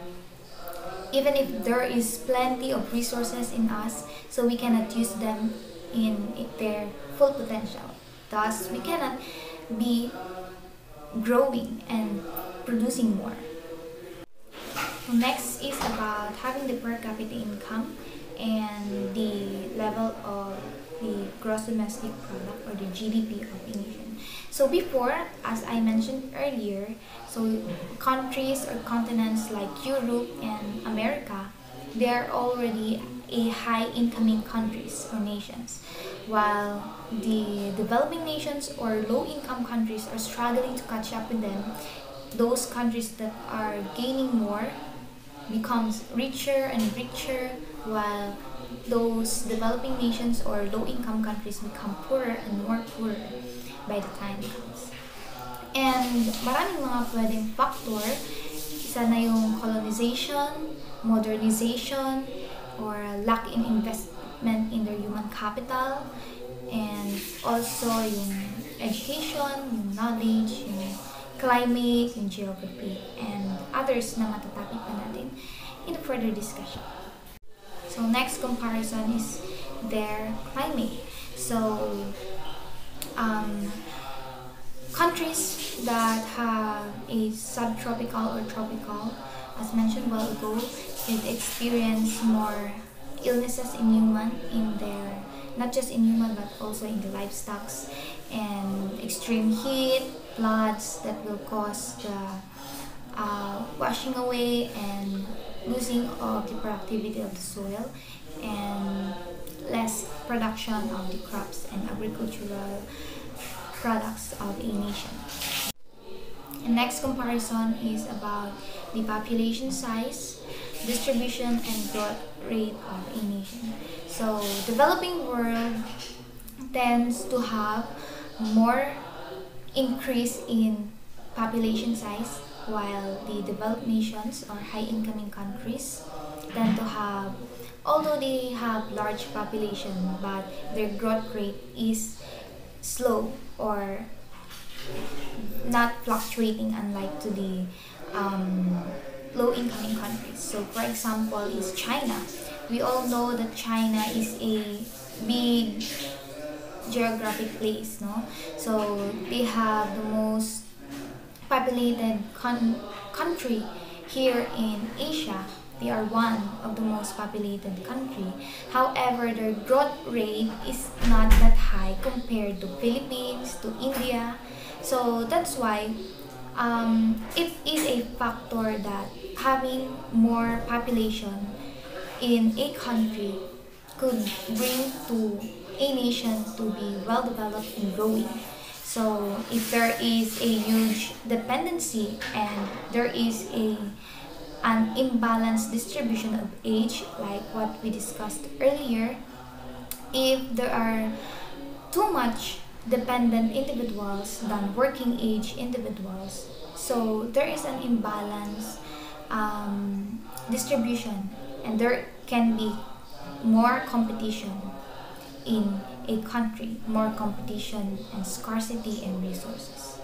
even if there is plenty of resources in us, so we cannot use them in their full potential. Thus, we cannot be growing and producing more. Next is about having the per capita income and the level of the gross domestic product or the GDP of a nation. So before, as I mentioned earlier, so countries or continents like Europe and America, they are already a high incoming countries or nations, while the developing nations or low income countries are struggling to catch up with them. Those countries that are gaining more becomes richer and richer, while those developing nations or low income countries become poorer and more poorer by the time comes. And maraming mga pwedeng factor, isa na yung colonization, modernization, or lack in investment in their human capital, and also yung education, yung knowledge, yung climate, yung geography, and others na matatapik pa natin in the further discussion. So next comparison is their climate. So countries that have a subtropical or tropical, as mentioned a while ago, it experience more illnesses in their, not just in human but also in the livestock, and extreme heat, floods that will cause the washing away and losing of the productivity of the soil, and less production of the crops and agricultural products of a nation. And next comparison is about the population size, distribution, and growth rate of a nation. So developing world tends to have more increase in population size, while the developed nations or high incoming countries tend to have, although they have large population, but their growth rate is slow or not fluctuating, unlike to the low incoming countries. So for example is China. We all know that China is a big geographic place, no? So they have the most populated country here in Asia. They are one of the most populated country. However, their growth rate is not that high compared to Philippines, to India. So that's why it is a factor that having more population in a country could bring to a nation to be well developed and growing. So if there is a huge dependency and there is an imbalanced distribution of age, like what we discussed earlier, if there are too much dependent individuals than working age individuals, so there is an imbalance distribution, and there can be more competition in a country, more competition and scarcity in resources.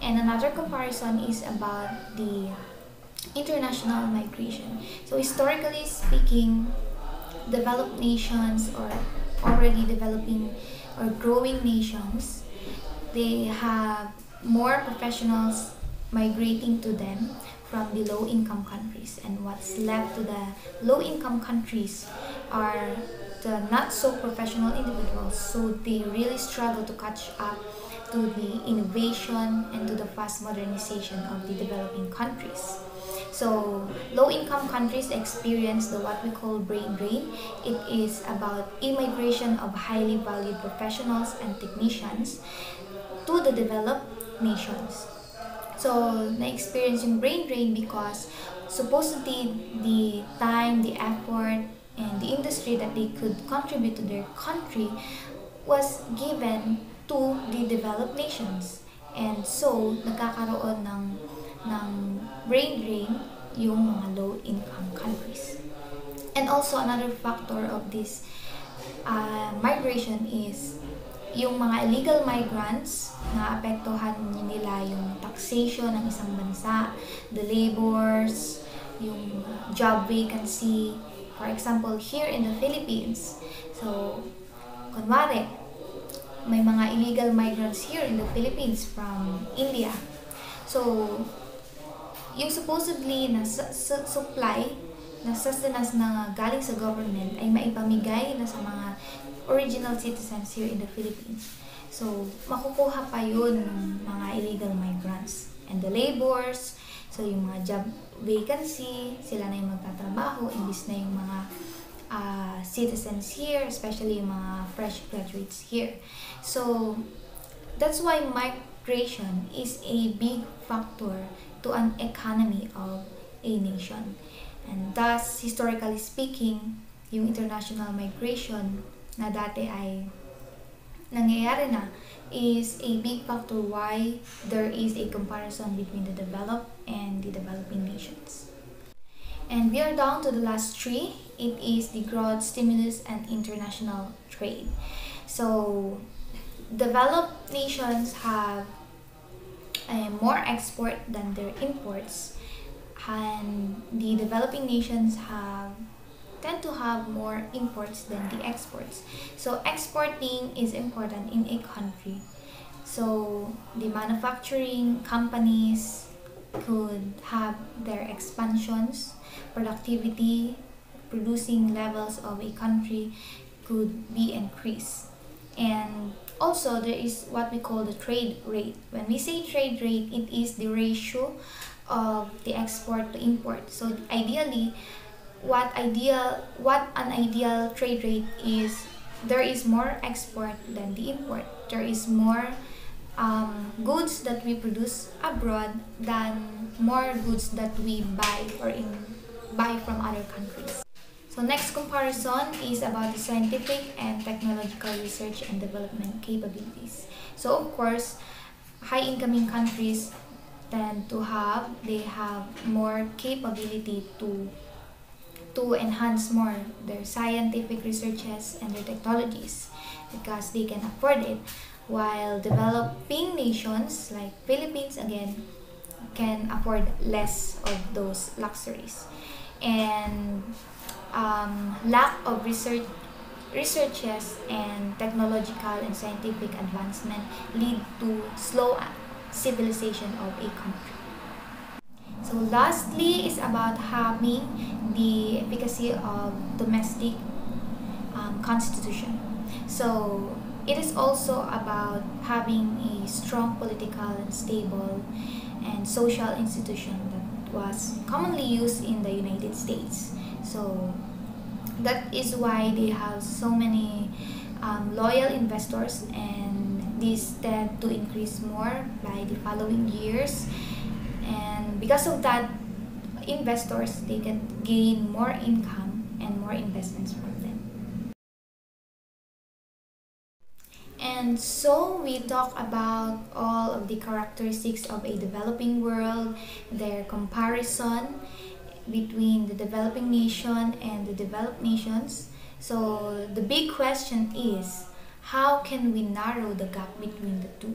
And another comparison is about the international migration. So historically speaking, developed nations or already developing or growing nations, they have more professionals migrating to them from the low income countries, and what's left to the low income countries are the not so professional individuals, so they really struggle to catch up to the innovation and to the fast modernization of the developing countries. So, low-income countries experience the what we call brain drain. It is about immigration of highly valued professionals and technicians to the developed nations. So, na-experience yung brain drain because supposedly the time, the effort, and the industry that they could contribute to their country was given to the developed nations. And so, nagkakaroon ng brain drain yung mga low-income countries. And also, another factor of this migration is yung mga illegal migrants na apektuhan nila yung taxation ng isang bansa, the labors, yung job vacancy. For example, here in the Philippines, so, kunwari, may mga illegal migrants here in the Philippines from India. So, yung supposedly na supply na sustenance na galing sa government ay maipamigay na sa mga original citizens here in the Philippines. So, makukuha pa yun ng mga illegal migrants. And the labors, so yung mga job vacancy, sila na yung magtatrabaho, imbis na yung mga citizens here, especially yung mga fresh graduates here. So, that's why migration is a big factor to an economy of a nation. And thus, historically speaking, yung international migration na dati ay nangyayari na is a big factor why there is a comparison between the developed and the developing nations. And we are down to the last three. It is the growth, stimulus, and international trade. So, developed nations have more export than their imports, and the developing nations tend to have more imports than the exports. So exporting is important in a country. So the manufacturing companies could have their expansions, productivity, producing levels of a country could be increased. And also there is what we call the trade rate. When we say trade rate, it is the ratio of the export to import. So ideally, what an ideal trade rate is, there is more export than the import. There is more goods that we produce abroad than more goods that we buy from other countries. So next comparison is about the scientific and technological research and development capabilities. So of course, high incoming countries they have more capability to enhance more their scientific researches and their technologies because they can afford it, while developing nations like Philippines again can afford less of those luxuries. And lack of researches and technological and scientific advancement lead to slow civilization of a country. So lastly is about having the efficacy of domestic constitution. So it is also about having a strong political and stable and social institution that was commonly used in the United States. So that is why they have so many loyal investors, and these tend to increase more by the following years. And because of that, investors, they can gain more income and more investments from them. And so we talk about all of the characteristics of a developing world, their comparison between the developing nation and the developed nations. So the big question is, how can we narrow the gap between the two?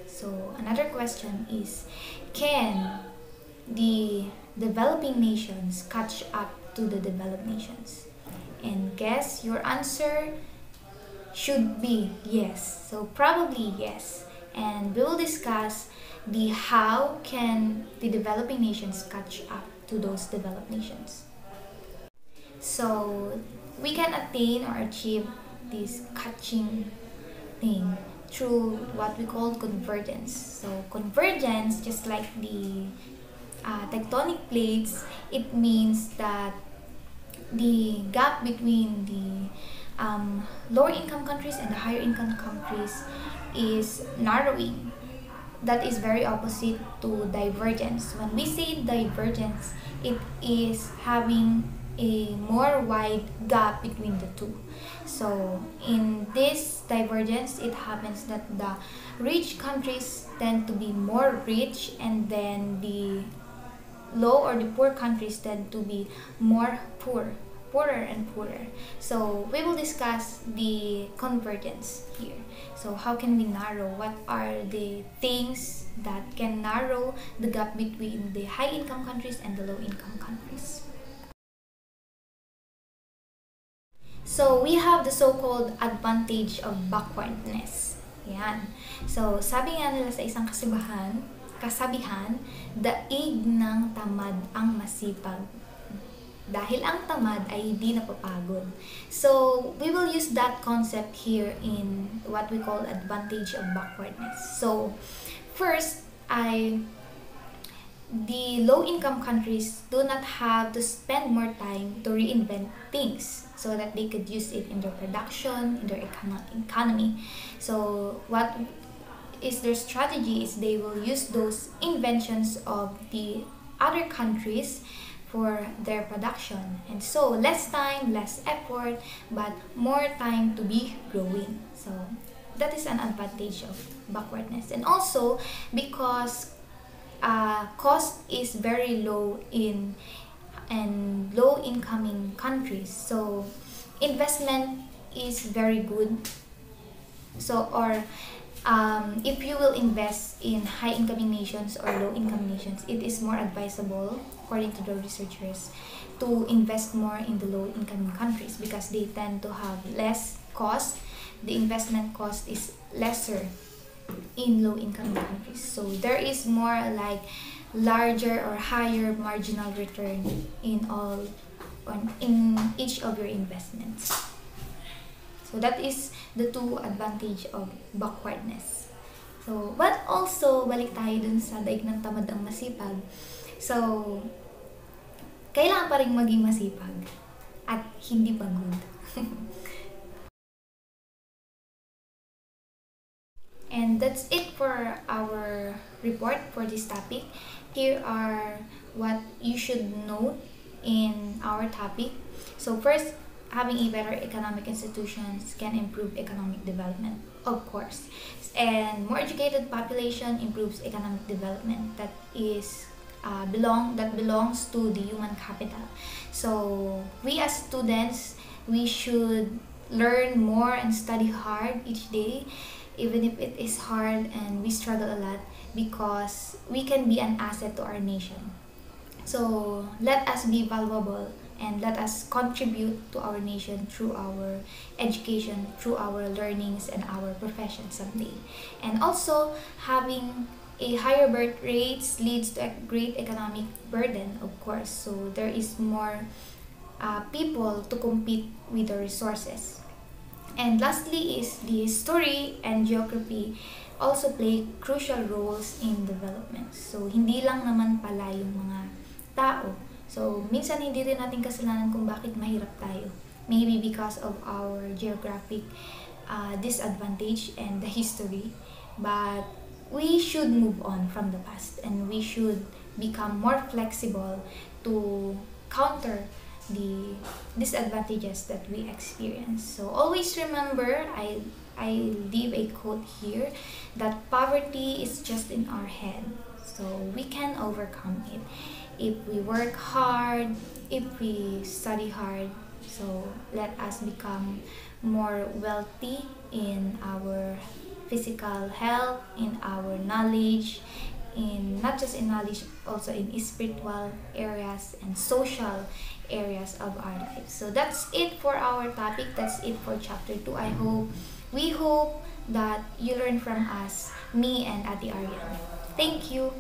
So another question is, can the developing nations catch up to the developed nations? And guess your answer should be yes. So probably yes. And we will discuss the how can the developing nations catch up to those developed nations. So we can attain or achieve this catching thing through what we call convergence. So convergence, just like the tectonic plates, it means that the gap between the lower income countries and the higher income countries is narrowing. That is very opposite to divergence. When we say divergence, it is having a more wide gap between the two. So in this divergence, it happens that the rich countries tend to be more rich, and then the low or the poor countries tend to be more poorer and poorer. So we will discuss the convergence here. So how can we narrow? What are the things that can narrow the gap between the high income countries and the low income countries? So we have the so-called advantage of backwardness. Yan. So sabi nga nila sa isang kasabihan, daig ng tamad ang masipag. Dahil ang tamad ay hindi napapagod. So, we will use that concept here in what we call advantage of backwardness. So, first, the low-income countries do not have to spend more time to reinvent things so that they could use it in their production, in their economy. So, what is their strategy is they will use those inventions of the other countries for their production, and so less time, less effort, but more time to be growing. So that is an advantage of backwardness. And also because cost is very low in low incoming countries, so investment is very good. So if you will invest in high incoming nations or low income nations, it is more advisable, according to the researchers, to invest more in the low income countries because they tend to have less cost. The investment cost is lesser in low income countries. So there is more like larger or higher marginal return in each of your investments. So that is the two advantage of backwardness. So, but also, balik tayo dun sa daig ng tamad ang masipag. So, kailangan pa rin maging masipag at hindi pagod. And that's it for our report for this topic. Here are what you should note in our topic. So first, having a better economic institutions can improve economic development, of course. And more educated population improves economic development. That belongs to the human capital. So we as students, we should learn more and study hard each day, even if it is hard and we struggle a lot, because we can be an asset to our nation. So let us be valuable and let us contribute to our nation through our education, through our learnings and our profession someday. And also, having a higher birth rates leads to a great economic burden, of course. So there is more people to compete with the resources. And lastly is the history and geography also play crucial roles in development. So hindi lang naman pala yung mga tao. So minsan hindi rin natin kasalanan kung bakit mahirap tayo. Maybe because of our geographic disadvantage and the history. But we should move on from the past and we should become more flexible to counter the disadvantages that we experience. So always remember, I leave a quote here, that poverty is just in our head. So we can overcome it if we work hard, if we study hard. So let us become more wealthy in our physical health, in our knowledge, in not just in knowledge, also in spiritual areas and social areas of our lives. So that's it for our topic. That's it for chapter 2. We hope that you learn from us, me and Ate Ariane. Thank you.